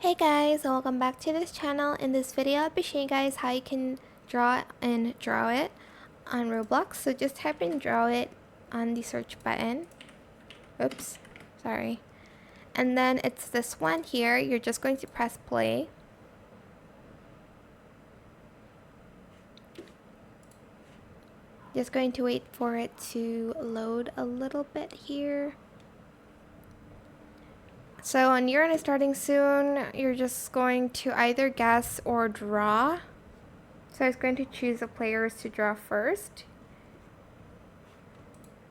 Hey guys, welcome back to this channel. In this video, I'll be showing you guys how you can draw and draw it on Roblox. So just type in draw it on the search button. Oops, sorry. And then it's this one here. You're just going to press play. Just going to wait for it to load a little bit here. So when you're starting soon, you're just going to either guess or draw. So I was going to choose the players to draw first.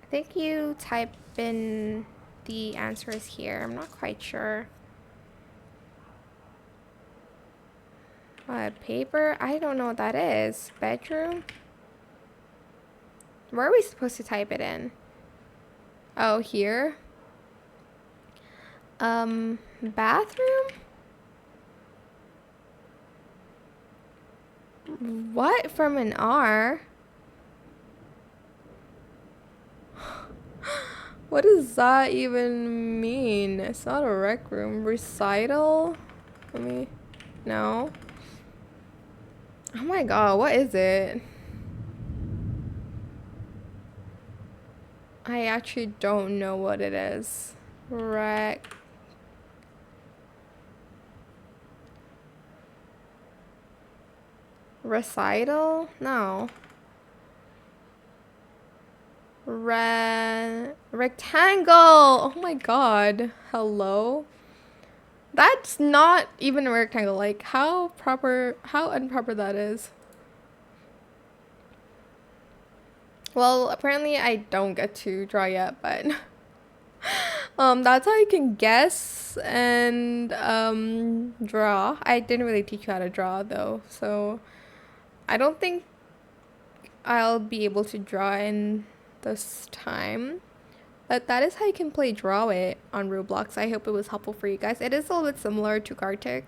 I think you type in the answers here. I'm not quite sure. Paper? I don't know what that is. Bedroom? Where are we supposed to type it in? Oh, here? Bathroom? What from an R? What does that even mean? It's not a rec room. Recital? No. Oh my god, what is it? I actually don't know what it is. Recital? No. Rectangle! Oh my god. Hello? That's not even a rectangle. Like, how improper that is. Well, apparently I don't get to draw yet, but that's how you can guess and draw. I didn't really teach you how to draw though, so I don't think I'll be able to draw in this time. But that is how you can play Draw It on Roblox. I hope it was helpful for you guys. It is a little bit similar to Gartic.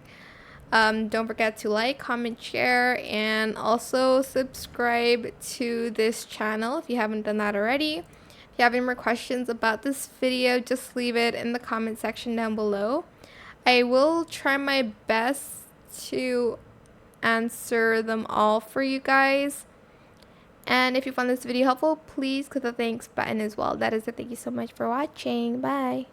Don't forget to like, comment, share, and also subscribe to this channel if you haven't done that already. If you have any more questions about this video, just leave it in the comment section down below. I will try my best to answer them all for you guys. And if you found this video helpful, please click the thanks button as well. That is it. Thank you so much for watching. Bye.